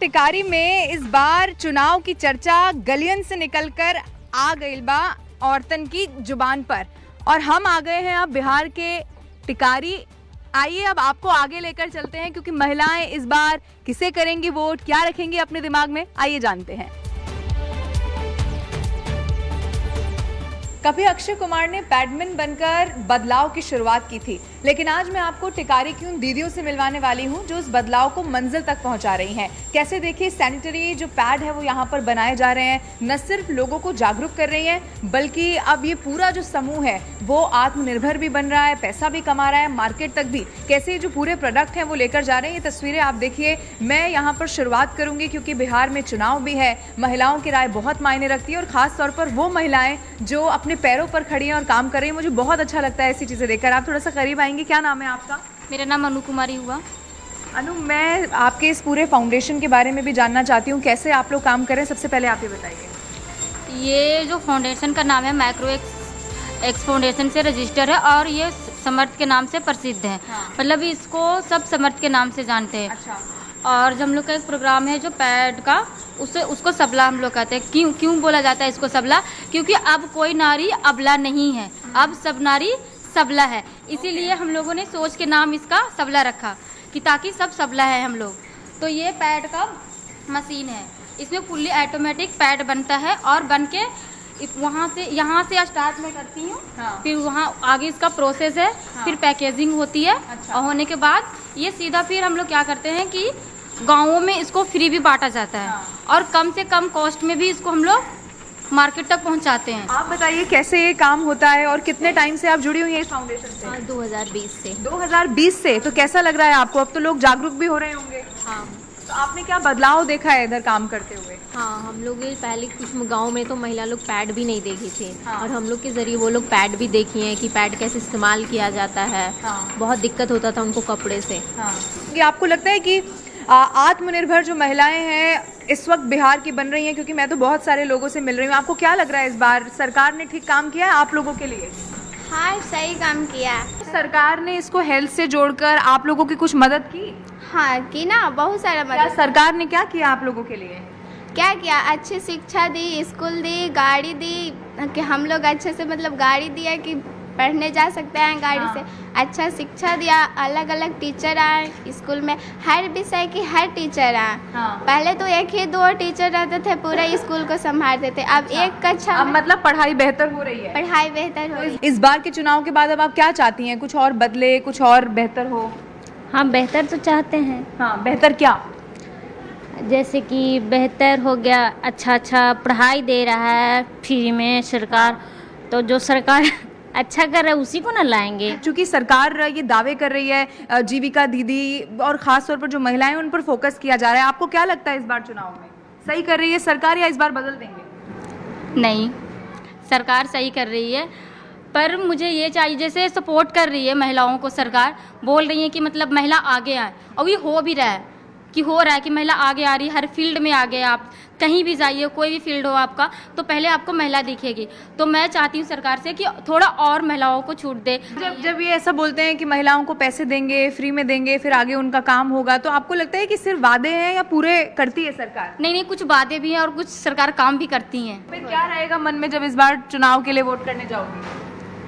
टिकारी में इस बार चुनाव की चर्चा गलियन से निकलकर आ गई बा औरतन की जुबान पर, और हम आ गए हैं अब बिहार के टिकारी। आइए अब आपको आगे लेकर चलते हैं, क्योंकि महिलाएं इस बार किसे करेंगी वोट, क्या रखेंगी अपने दिमाग में, आइए जानते हैं। कभी अक्षय कुमार ने पैडमैन बनकर बदलाव की शुरुआत की थी, लेकिन आज मैं आपको टिकारी की उन दीदियों से मिलवाने वाली हूं जो उस बदलाव को मंजिल तक पहुंचा रही हैं। कैसे देखिए सैनिटरी जो पैड है वो यहां पर बनाए जा रहे हैं, न सिर्फ लोगों को जागरूक कर रही हैं, बल्कि अब ये पूरा जो समूह है वो आत्मनिर्भर भी बन रहा है, पैसा भी कमा रहा है, मार्केट तक भी कैसे जो पूरे प्रोडक्ट हैं वो लेकर जा रहे हैं। ये तस्वीरें आप देखिए। मैं यहाँ पर शुरुआत करूँगी क्योंकि बिहार में चुनाव भी है, महिलाओं की राय बहुत मायने रखती है, और ख़ास तौर पर वो महिलाएं जो अपने पैरों पर खड़ी हैं और काम कर रही हैं। मुझे बहुत अच्छा लगता है ऐसी चीज़ें देखकर। आप थोड़ा सा करीब आएंगे, क्या नाम है आपका? मेरा नाम अनु कुमारी हुआ। अनु, मैं आपके इस पूरे फाउंडेशन के बारे में भी जानना चाहती हूँ, कैसे आप लोग काम कर रहे हैं। सबसे पहले आप ये बताइए। ये जो फाउंडेशन का नाम है माइक्रो एक्स फाउंडेशन से रजिस्टर है, और ये समर्थ के नाम से प्रसिद्ध है। हाँ। मतलब इसको सब समर्थ के नाम से जानते हैं। अच्छा। और जो हम लोग का एक प्रोग्राम है जो पैड का, उसको सबला हम लोग कहते हैं। क्यों बोला जाता है इसको सबला? क्योंकि अब कोई नारी अबला नहीं है, अब सब नारी सबला है। इसीलिए हम लोगों ने सोच के नाम इसका सबला रखा कि ताकि सब सबला है हम लोग। तो ये पैड का मशीन है, इसमें फुल्ली ऑटोमेटिक पैड बनता है, और बन के यहाँ से स्टार्ट में करती हूँ। हाँ। फिर वहाँ आगे इसका प्रोसेस है। हाँ। फिर पैकेजिंग होती है। अच्छा। और होने के बाद ये सीधा फिर हम लोग क्या करते हैं कि गाँवों में इसको फ्री भी बांटा जाता है। हाँ। और कम से कम कॉस्ट में भी इसको हम लोग मार्केट तक पहुंचाते हैं। आप बताइए कैसे ये काम होता है और कितने टाइम से आप जुड़ी हुई हैं इस फाउंडेशन से? 2020 से। 2020 से। तो कैसा लग रहा है आपको? अब तो लोग जागरूक भी हो रहे होंगे। हाँ तो आपने क्या बदलाव देखा है इधर काम करते हुए? हाँ, हम लोग ये पहले कुछ गांव में तो महिला लोग पैड भी नहीं देखी थी। हाँ। और हम लोग के जरिए वो लोग पैड भी देखी हैं कि पैड कैसे इस्तेमाल किया जाता है। हाँ। बहुत दिक्कत होता था उनको कपड़े से। हाँ। ये आपको लगता है कि आत्मनिर्भर जो महिलाएं हैं इस वक्त बिहार की बन रही हैं? क्योंकि मैं तो बहुत सारे लोगों से मिल रही हूँ। आपको क्या लग रहा है इस बार सरकार ने ठीक काम किया है आप लोगों के लिए? हाँ, सही काम किया। सरकार ने इसको हेल्थ से जोड़कर आप लोगों की कुछ मदद की? हाँ, की ना, बहुत सारा क्या मदद। सरकार ने क्या किया आप लोगों के लिए? क्या किया? अच्छी शिक्षा दी, स्कूल दी, गाड़ी दी कि हम लोग अच्छे से, मतलब गाड़ी दिया कि पढ़ने जा सकते हैं गाड़ी हाँ। से। अच्छा शिक्षा दिया, अलग अलग टीचर आए स्कूल में, हर विषय की हर टीचर आए। हाँ। पहले तो एक ही दो टीचर रहते थे, पूरा स्कूल को संभालते थे। अब अच्छा। एक कक्षा अब में मतलब पढ़ाई बेहतर हो रही है? पढ़ाई बेहतर हो रही है। इस बार के चुनाव के बाद अब आप क्या चाहती हैं? कुछ और बदले, कुछ और बेहतर हो? हाँ, बेहतर तो चाहते हैं। हाँ, बेहतर क्या? जैसे कि बेहतर हो गया, अच्छा पढ़ाई दे रहा है फ्री में सरकार, तो जो सरकार अच्छा कर रहा है उसी को ना लाएंगे। क्योंकि सरकार ये दावे कर रही है, जीविका दीदी और खास तौर पर जो महिलाएं उन पर फोकस किया जा रहा है। आपको क्या लगता है इस बार चुनाव में सही कर रही है सरकार, या इस बार बदल देंगे? नहीं, सरकार सही कर रही है, पर मुझे ये चाहिए, जैसे सपोर्ट कर रही है महिलाओं को, सरकार बोल रही है कि मतलब महिला आगे आए, और ये हो भी रहा है कि महिला आगे आ रही है। हर फील्ड में आगे है। आप कहीं भी जाइए, कोई भी फील्ड हो आपका, तो पहले आपको महिला दिखेगी। तो मैं चाहती हूँ सरकार से कि थोड़ा और महिलाओं को छूट दे। जब ये ऐसा बोलते हैं कि महिलाओं को पैसे देंगे, फ्री में देंगे, फिर आगे उनका काम होगा, तो आपको लगता है कि सिर्फ वादे हैं या पूरे करती है सरकार? नहीं, कुछ बातें भी हैं और कुछ सरकार काम भी करती हैं। फिर क्या रहेगा मन में जब इस बार चुनाव के लिए वोट करने जाओगी?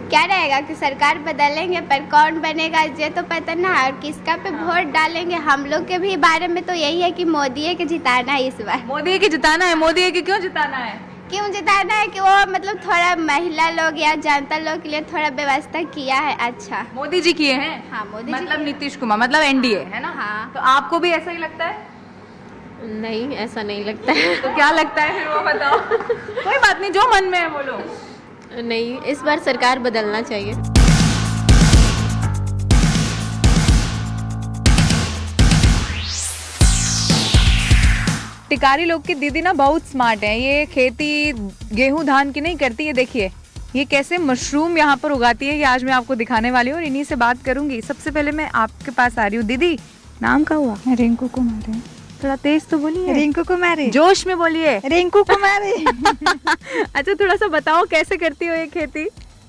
क्या रहेगा कि सरकार बदलेंगे, पर कौन बनेगा ये तो पता ना है, और किसका पे वोट डालेंगे। हम लोग के भी बारे में तो यही है कि मोदी के जिताना है इस बार। मोदी की जिताना है? मोदी की क्यों जिताना है? क्यों जिताना है कि वो मतलब थोड़ा महिला लोग या जनता लोग के लिए थोड़ा व्यवस्था किया है। अच्छा, मोदी जी किए हैं? हाँ, मोदी जी मतलब किए। नीतीश कुमार, मतलब एनडीए है ना? हाँ। तो आपको भी ऐसा ही लगता है? नहीं, ऐसा नहीं लगता है। तो क्या लगता है फिर वो बताओ। कोई बात नहीं, जो मन में है बोलो। नहीं, इस बार सरकार बदलना चाहिए। टिकारी लोग की दीदी ना बहुत स्मार्ट है। ये खेती गेहूं धान की नहीं करती है। देखिए ये कैसे मशरूम यहाँ पर उगाती है, ये आज मैं आपको दिखाने वाली हूँ और इन्हीं से बात करूंगी। सबसे पहले मैं आपके पास आ रही हूँ। दीदी नाम क्या हुआ? रिंकू कुमारी। थोड़ा तेज तो बोलिए। रिंकू कुमारी। जोश में बोलिए। रिंकू कुमारी। अच्छा थोड़ा सा बताओ कैसे करती हो ये खेती?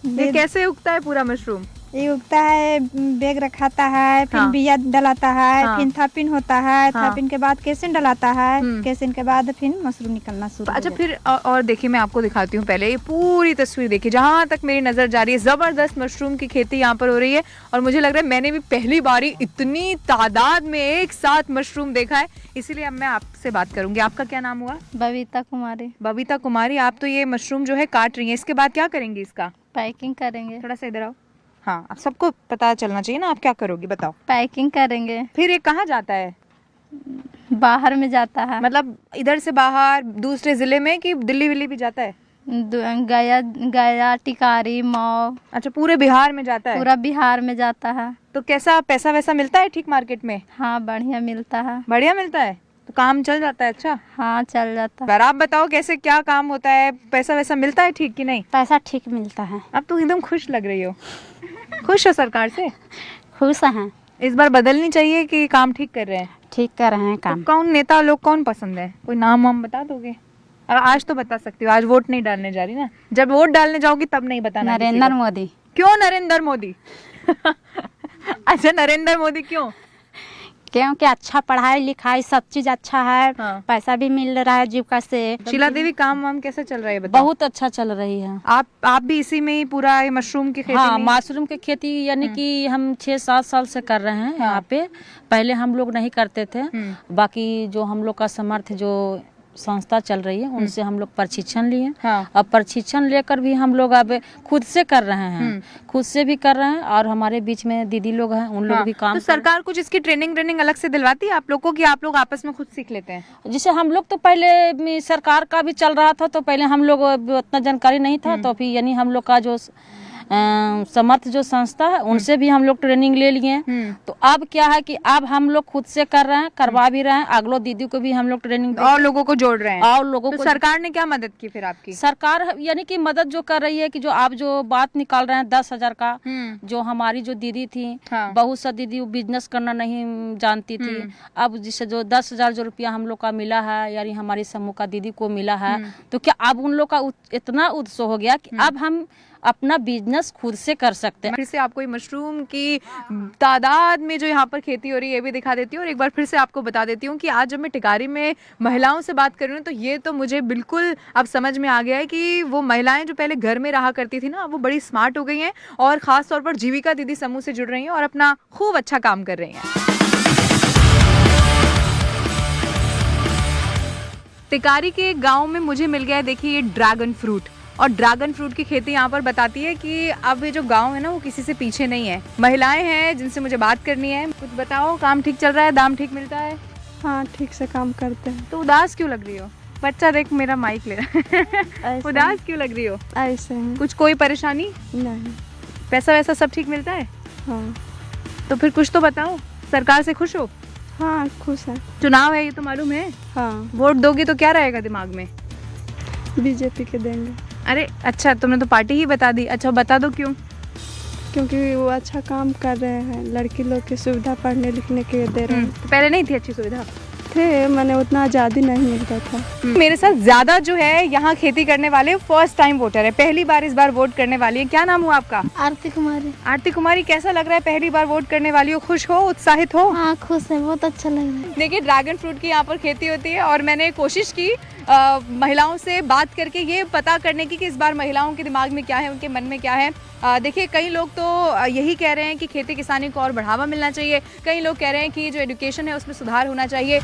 ये कैसे उगता है पूरा मशरूम? ये उगता है, बेग रखाता है, फिर हाँ। बिया डलाता है, हाँ। फिर थापिन होता है, हाँ। थापिन के बाद केसिन डलाता है, हम्म। केसिन के बाद फिर मशरूम निकलना शुरू हो अच्छा जाता फिर और देखिए मैं आपको दिखाती हूँ पहले ये पूरी तस्वीर देखिए, जहाँ तक मेरी नज़र जा रही है ज़बरदस्त मशरूम की खेती यहाँ पर हो रही है। और मुझे लग रहा है मैंने भी पहली बारी इतनी तादाद में एक साथ मशरूम देखा है, इसीलिए अब मैं आपसे बात करूंगी। आपका क्या नाम हुआ? बबीता कुमारी। बबीता कुमारी, आप तो ये मशरूम जो है काट रही हैं, इसके बाद क्या करेंगी इसका? पैकिंग करेंगे। थोड़ा सा इधर आओ। हाँ, अब सबको पता चलना चाहिए ना, आप क्या करोगी बताओ। पैकिंग करेंगे, फिर ये कहाँ जाता है? बाहर में जाता है। मतलब इधर से बाहर दूसरे जिले में कि दिल्ली विल्ली भी जाता है? गया गया, टिकारी, मऊ, अच्छा, पूरे बिहार में जाता है? पूरा बिहार में जाता है। तो कैसा पैसा वैसा मिलता है ठीक मार्केट में? हाँ, बढ़िया मिलता है। बढ़िया मिलता है, तो काम चल जाता है? अच्छा, हाँ, चल जाता है। पर आप बताओ कैसे क्या काम होता है, पैसा वैसा मिलता है ठीक कि नहीं? पैसा ठीक मिलता है। अब तो एकदम खुश लग रही हो। खुश हो सरकार से? खुश हैं, इस बार बदलनी चाहिए कि काम ठीक कर रहे हैं? ठीक कर रहे हैं काम। तो कौन नेता लोग कौन पसंद है? कोई नाम वाम बता दोगे? और आज तो बता सकती हो, आज वोट नहीं डालने जा रही ना, जब वोट डालने जाओगी तब नहीं बताना। नरेंद्र मोदी। क्यों नरेंद्र मोदी? अच्छा, नरेंद्र मोदी क्यों? क्योंकि अच्छा पढ़ाई लिखाई सब चीज अच्छा है। हाँ। पैसा भी मिल रहा है जीविका से। शीला देवी, काम वाम कैसा चल रहा है बताओ? बहुत अच्छा चल रही है। आप भी इसी में ही पूरा ये मशरूम की खेती हाँ, में? मशरूम की खेती यानी कि हम 6-7 साल से कर रहे हैं यहाँ पे। पहले हम लोग नहीं करते थे। बाकी जो हम लोग का समर्थ जो संस्था चल रही है उनसे हम लोग प्रशिक्षण लिए। हाँ। अब प्रशिक्षण लेकर भी हम लोग अब खुद से कर रहे हैं, खुद से भी कर रहे हैं। और हमारे बीच में दीदी लोग हैं, उन लोग हाँ, भी काम तो सरकार कुछ इसकी ट्रेनिंग अलग से दिलवाती है आप लोग को कि आप लोग आपस में खुद सीख लेते हैं? जैसे हम लोग तो पहले सरकार का भी चल रहा था, तो पहले हम लोग उतना जानकारी नहीं था, तो फिर यानी हम लोग का जो समर्थ जो संस्था है उनसे भी हम लोग ट्रेनिंग ले लिए। तो अब क्या है कि अब हम लोग खुद से कर रहे हैं, करवा भी रहे हैं। अगलो दीदी को भी हम लोग ट्रेनिंग और लोगों को जोड़ रहे हैं। और लोगों तो को सरकार ने क्या मदद की फिर आपकी? सरकार यानी कि मदद जो कर रही है कि जो आप जो बात निकाल रहे हैं 10,000 का, जो हमारी जो दीदी थी, हाँ। बहुत सा दीदी वो बिजनेस करना नहीं जानती थी। अब जिससे जो 10,000 जो रुपया हम लोग का मिला है, यानी हमारी समूह का दीदी को मिला है, तो क्या अब उन लोग का इतना उत्साह हो गया कि अब हम अपना बिजनेस खुद से कर सकते हैं। फिर से आपको ये मशरूम की तादाद में जो यहाँ पर खेती हो रही है ये भी दिखा देती हूँ, और एक बार फिर से आपको बता देती हूँ कि आज जब मैं टिकारी में महिलाओं से बात कर रही हूँ तो ये तो मुझे बिल्कुल अब समझ में आ गया है कि वो महिलाएं जो पहले घर में रहा करती थी ना, वो बड़ी स्मार्ट हो गई हैं और ख़ास तौर पर जीविका दीदी समूह से जुड़ रही हैं और अपना खूब अच्छा काम कर रही हैं। टिकारी के गाँव में मुझे मिल गया है, देखिए, ये ड्रैगन फ्रूट। और ड्रैगन फ्रूट की खेती यहाँ पर बताती है कि अब ये जो गांव है ना वो किसी से पीछे नहीं है। महिलाएं हैं जिनसे मुझे बात करनी है। कुछ बताओ, काम ठीक चल रहा है? दाम ठीक मिलता है? हाँ, ठीक से काम करते हैं। तो उदास क्यों लग रही हो? बच्चा देख मेरा माइक ले रहा है। उदास क्यों लग रही हो? ऐसे हैं। कुछ कोई परेशानी? नहीं। पैसा वैसा सब ठीक मिलता है? हाँ। तो फिर कुछ तो बताओ, सरकार से खुश हो? हाँ, खुश है। चुनाव है ये तो मालूम है। हाँ, वोट दोगे तो क्या रहेगा दिमाग में? बीजेपी के देंगे। अरे अच्छा, तुमने तो पार्टी ही बता दी। अच्छा बता दो क्यों? क्योंकि वो अच्छा काम कर रहे हैं, लड़की लोग की सुविधा पढ़ने लिखने के दे रहे हैं। तो पहले नहीं थी अच्छी सुविधा? थे, मैंने उतना आज़ादी नहीं मिलता था। मेरे साथ ज्यादा जो है यहाँ खेती करने वाले फर्स्ट टाइम वोटर है, पहली बार इस बार वोट करने वाली है। क्या नाम हुआ आपका? आरती कुमारी। आरती कुमारी, कैसा लग रहा है पहली बार वोट करने वाली हो? खुश हो, उत्साहित हो? हाँ, खुश है, बहुत अच्छा लग रहा है। देखिए, ड्रैगन फ्रूट की यहाँ पर खेती होती है और मैंने कोशिश की महिलाओं से बात करके ये पता करने की कि इस बार महिलाओं के दिमाग में क्या है, उनके मन में क्या है। देखिए, कई लोग तो यही कह रहे हैं कि खेती किसानी को और बढ़ावा मिलना चाहिए, कई लोग कह रहे हैं कि जो एजुकेशन है उसमें सुधार होना चाहिए।